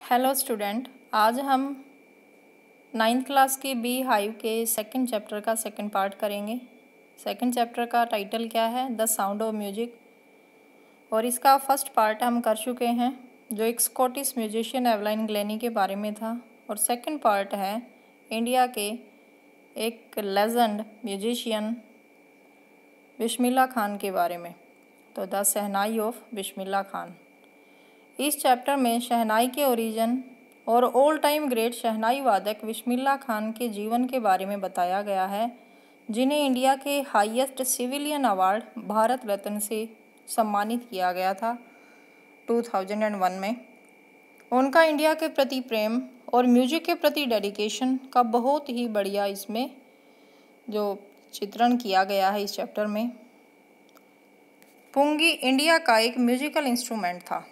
Hello student, आज हम 9th class के बी हाइव के सेकंड चैप्टर का सेकंड पार्ट करेंगे। सेकंड चैप्टर का टाइटल क्या है? The sound of music. और इसका फर्स्ट पार्ट हम कर चुके हैं, जो एक स्कॉटिश म्यूजिशियन एवलाइन ग्लेनी के बारे में था। और सेकंड पार्ट है इंडिया के एक लेजेंड म्यूजिशियन बिस्मिल्लाह खान के बारे में। तो the shehnai of Bismillah Khan. इस चैप्टर में शहनाई के ओरिजिन और ऑल टाइम ग्रेट शहनाई वादक बिस्मिल्लाह खान के जीवन के बारे में बताया गया है, जिन्हें इंडिया के highest civilian award Bharat Ratna से सम्मानित किया गया था 2001 में। उनका इंडिया के प्रति प्रेम और म्यूजिक के प्रति डेडिकेशन का बहुत ही बढ़िया इसमें जो चित्रण किया गया है इस चैप्टर में। पुंगी इंडिया का एक म्यूजिकल इंस्ट्रूमेंट था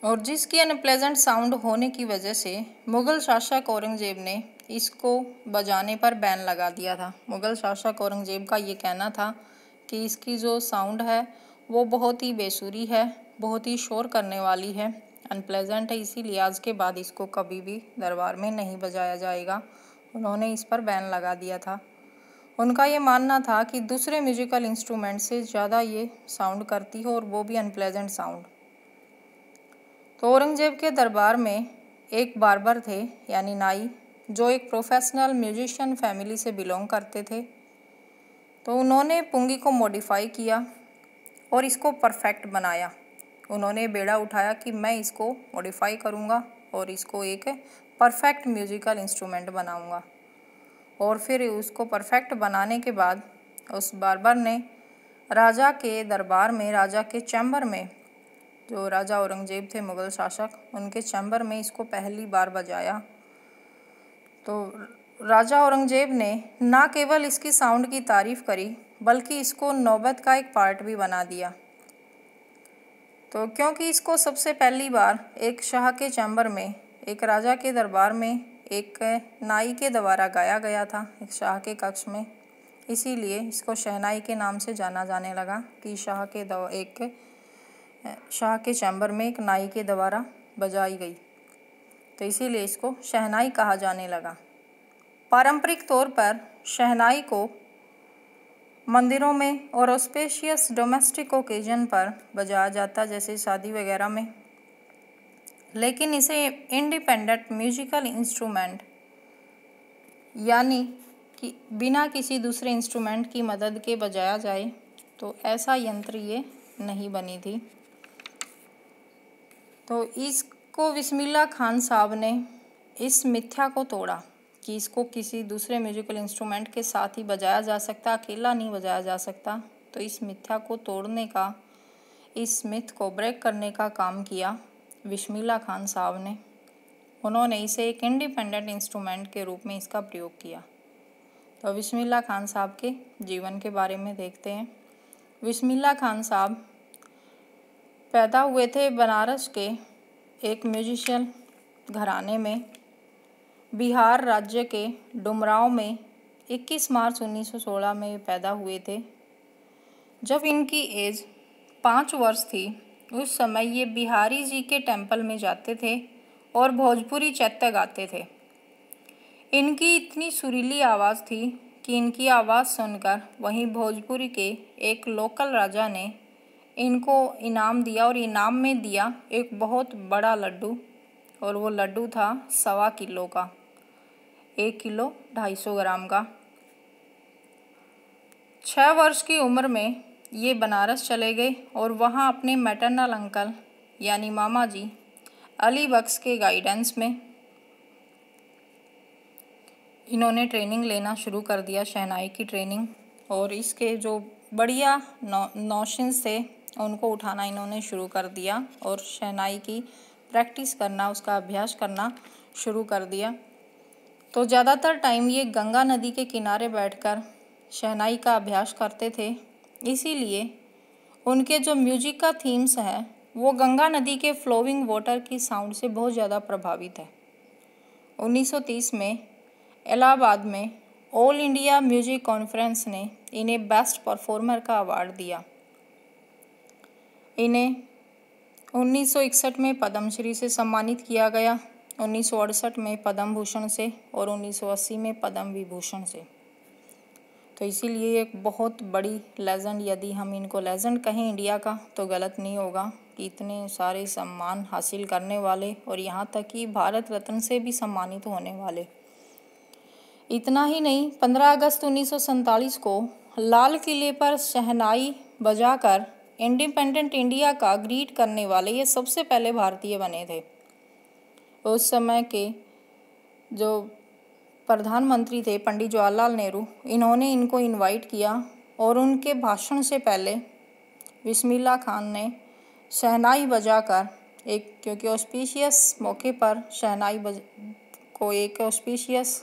और जिसकी अनप्लेजेंट साउंड होने की वजह से मुग़ल शासक औरंगज़ेब ने इसको बजाने पर बैन लगा दिया था। मुग़ल शासक औरंगज़ेब का ये कहना था कि इसकी जो साउंड है वो बहुत ही बेसुरी है, बहुत ही शोर करने वाली है, अनप्लेजेंट है, इसीलिए आज के बाद इसको कभी भी दरबार में नहीं बजाया जाएगा। उन्होंने इस पर बैन लगा दिया था। उनका ये मानना था कि दूसरे म्यूजिकल इंस्ट्रूमेंट से ज़्यादा ये साउंड करती है और वो भी अनप्लेजेंट साउंड। तो औरंगज़ेब के दरबार में एक बार्बर थे, यानी नाई, जो एक प्रोफेशनल म्यूजिशियन फैमिली से बिलोंग करते थे। तो उन्होंने पुंगी को मॉडिफाई किया और इसको परफेक्ट बनाया। उन्होंने बेड़ा उठाया कि मैं इसको मॉडिफाई करूँगा और इसको एक परफेक्ट म्यूजिकल इंस्ट्रूमेंट बनाऊँगा। और फिर उसको परफेक्ट बनाने के बाद उस बार्बर ने राजा के दरबार में, राजा के चैम्बर में, जो राजा औरंगज़ेब थे मुग़ल शासक, उनके चैम्बर में इसको पहली बार बजाया। तो राजा औरंगज़ेब ने ना केवल इसकी साउंड की तारीफ़ करी बल्कि इसको नौबत का एक पार्ट भी बना दिया। तो क्योंकि इसको सबसे पहली बार एक शाह के चैम्बर में, एक राजा के दरबार में एक नाई के द्वारा गाया गया था, एक शाह के कक्ष में, इसीलिए इसको शहनाई के नाम से जाना जाने लगा कि शाह के चैम्बर में एक नाई के द्वारा बजाई गई, तो इसीलिए इसको शहनाई कहा जाने लगा। पारंपरिक तौर पर शहनाई को मंदिरों में और ऑस्पेशियस डोमेस्टिक ओकेजन पर बजाया जाता, जैसे शादी वगैरह में। लेकिन इसे इंडिपेंडेंट म्यूजिकल इंस्ट्रूमेंट, यानी कि बिना किसी दूसरे इंस्ट्रूमेंट की मदद के बजाया जाए, तो ऐसा यंत्र ये नहीं बनी थी। तो इसको बिस्मिल्लाह खान साहब ने इस मिथ्या को तोड़ा कि इसको किसी दूसरे म्यूजिकल इंस्ट्रूमेंट के साथ ही बजाया जा सकता, अकेला नहीं बजाया जा सकता। तो इस मिथ्या को तोड़ने का, इस मिथ को ब्रेक करने का काम किया बिस्मिल्लाह खान साहब ने। उन्होंने इसे एक इंडिपेंडेंट इंस्ट्रूमेंट के रूप में इसका प्रयोग किया। तो बिस्मिल्लाह खान साहब के जीवन के बारे में देखते हैं। बिस्मिल्लाह खान साहब पैदा हुए थे बनारस के एक म्यूजिशियन घराने में, बिहार राज्य के डुमरांव में 21 मार्च 1916 में पैदा हुए थे। जब इनकी एज 5 वर्ष थी, उस समय ये बिहारी जी के टेम्पल में जाते थे और भोजपुरी चैत्य गाते थे। इनकी इतनी सुरीली आवाज़ थी कि इनकी आवाज़ सुनकर वहीं भोजपुरी के एक लोकल राजा ने इनको इनाम दिया, और इनाम में दिया एक बहुत बड़ा लड्डू, और वो लड्डू था 1.25 किलो का, 1 किलो 250 ग्राम का। 6 वर्ष की उम्र में ये बनारस चले गए और वहाँ अपने मैटरनल अंकल यानी मामा जी अली बख्श के गाइडेंस में इन्होंने ट्रेनिंग लेना शुरू कर दिया, शहनाई की ट्रेनिंग। और इसके जो बढ़िया नौशिन्स थे उनको उठाना इन्होंने शुरू कर दिया और शहनाई की प्रैक्टिस करना, उसका अभ्यास करना शुरू कर दिया। तो ज़्यादातर टाइम ये गंगा नदी के किनारे बैठकर शहनाई का अभ्यास करते थे, इसीलिए उनके जो म्यूजिक का थीम्स है वो गंगा नदी के फ्लोइंग वाटर की साउंड से बहुत ज़्यादा प्रभावित है। 1930 में इलाहाबाद में ऑल इंडिया म्यूजिक कॉन्फ्रेंस ने इन्हें बेस्ट परफॉर्मर का अवार्ड दिया। इन्हें 1961 में पद्मश्री से सम्मानित किया गया, 1968 में पद्म भूषण से और 1980 में पद्म विभूषण से। तो इसीलिए एक बहुत बड़ी लेजेंड, यदि हम इनको लेजेंड कहें इंडिया का तो गलत नहीं होगा, कि इतने सारे सम्मान हासिल करने वाले और यहाँ तक कि भारत रत्न से भी सम्मानित होने वाले। इतना ही नहीं, 15 अगस्त 1947 को लाल किले पर शहनाई बजाकर इंडिपेंडेंट इंडिया का ग्रीट करने वाले ये सबसे पहले भारतीय बने थे। उस समय के जो प्रधानमंत्री थे पंडित जवाहरलाल नेहरू, इन्होंने इनको इनवाइट किया और उनके भाषण से पहले बिस्मिल्लाह खान ने शहनाई बजाकर क्योंकि ऑस्पिशियस मौके पर शहनाई को एक ऑस्पिशियस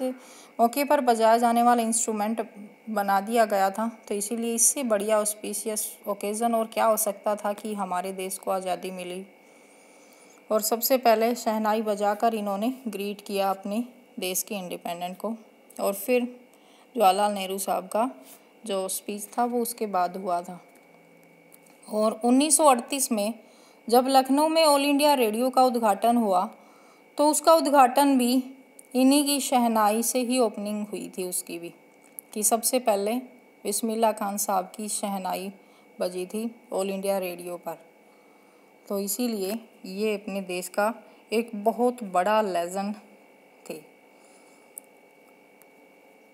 मौके पर बजाया जाने वाला इंस्ट्रूमेंट बना दिया गया था, तो इसीलिए इससे बढ़िया ऑस्पिशियस ओकेज़न और क्या हो सकता था कि हमारे देश को आज़ादी मिली। और सबसे पहले शहनाई बजाकर इन्होंने ग्रीट किया अपने देश के इंडिपेंडेंट को। और फिर जवाहरलाल नेहरू साहब का जो स्पीच था वो उसके बाद हुआ था। और 1938 में जब लखनऊ में ऑल इंडिया रेडियो का उद्घाटन हुआ तो उसका उद्घाटन भी इन्हीं की शहनाई से ही ओपनिंग हुई थी उसकी भी, कि सबसे पहले बिस्मिल्लाह खान साहब की शहनाई बजी थी ऑल इंडिया रेडियो पर। तो इसीलिए ये अपने देश का एक बहुत बड़ा लेजेंड थे।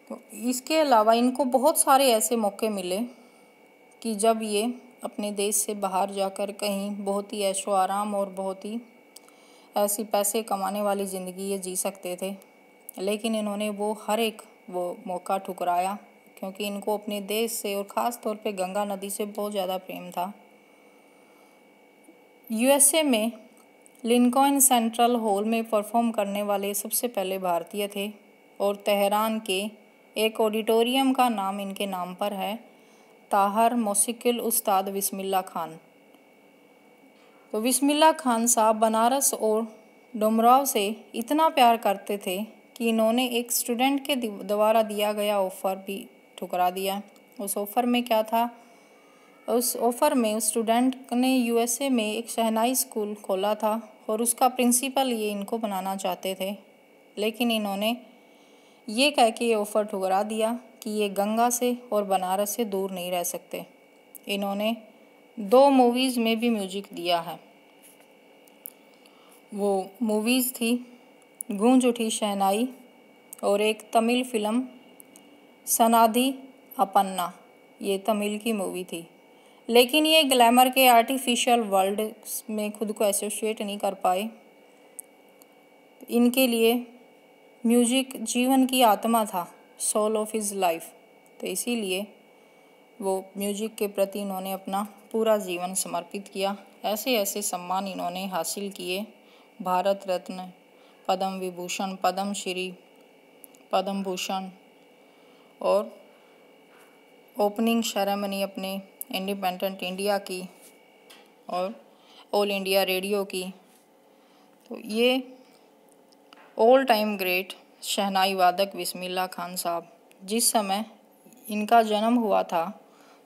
तो इसके अलावा इनको बहुत सारे ऐसे मौके मिले कि जब ये अपने देश से बाहर जाकर कहीं बहुत ही ऐशो आराम और बहुत ही ऐसी पैसे कमाने वाली ज़िंदगी ये जी सकते थे, लेकिन इन्होंने हर एक मौका ठुकराया, क्योंकि इनको अपने देश से और ख़ास तौर पे गंगा नदी से बहुत ज़्यादा प्रेम था। यूएसए में लिंकॉन सेंट्रल हॉल में परफॉर्म करने वाले सबसे पहले भारतीय थे और तेहरान के एक ऑडिटोरियम का नाम इनके नाम पर है, ताहर मौसिकिल उस्ताद बिस्मिल्लाह खान। तो बिस्मिल्लाह खान साहब बनारस और डुमराव से इतना प्यार करते थे कि इन्होंने एक स्टूडेंट के द्वारा दिया गया ऑफ़र भी ठुकरा दिया। उस ऑफ़र में क्या था? उस ऑफ़र में उस स्टूडेंट ने यूएसए में एक शहनाई स्कूल खोला था और उसका प्रिंसिपल ये इनको बनाना चाहते थे, लेकिन इन्होंने ये कह के ये ऑफ़र ठुकरा दिया कि ये गंगा से और बनारस से दूर नहीं रह सकते। इन्होंने 2 मूवीज़ में भी म्यूजिक दिया है। वो मूवीज़ थी गूंज उठी शहनाई और एक तमिल फ़िल्म सनाधि अपन्ना, ये तमिल की मूवी थी। लेकिन ये ग्लैमर के आर्टिफिशियल वर्ल्ड में खुद को एसोसिएट नहीं कर पाए। इनके लिए म्यूजिक जीवन की आत्मा था, सोल ऑफ हिज लाइफ। तो इसीलिए वो म्यूजिक के प्रति इन्होंने अपना पूरा जीवन समर्पित किया। ऐसे ऐसे सम्मान इन्होंने हासिल किए, भारत रत्न, पद्म विभूषण, पद्मश्री, पद्म भूषण और ओपनिंग सेरेमनी अपने इंडिपेंडेंट इंडिया की और ऑल इंडिया रेडियो की। तो ये ऑल टाइम ग्रेट शहनाई वादक बिस्मिल्लाह खान साहब, जिस समय इनका जन्म हुआ था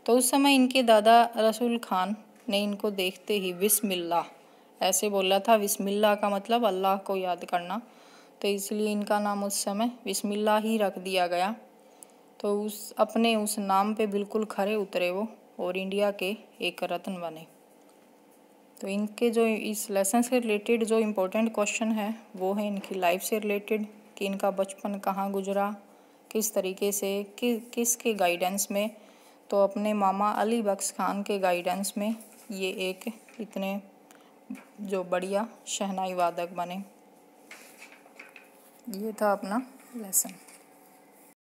तो उस समय इनके दादा रसूल खान ने इनको देखते ही बिस्मिल्लाह ऐसे बोला था। बिस्मिल्लाह का मतलब अल्लाह को याद करना, तो इसलिए इनका नाम उस समय बिस्मिल्लाह ही रख दिया गया। तो उस नाम पे बिल्कुल खरे उतरे वो और इंडिया के एक रत्न बने। तो इनके जो इस लेसन से रिलेटेड जो इम्पोर्टेंट क्वेश्चन है वो है इनकी लाइफ से रिलेटेड, कि इनका बचपन कहाँ गुजरा, किस तरीके से, किसके गाइडेंस में। तो अपने मामा अली बख्श खान के गाइडेंस में ये एक इतने जो बढ़िया शहनाई वादक बने। ये था अपना लेसन।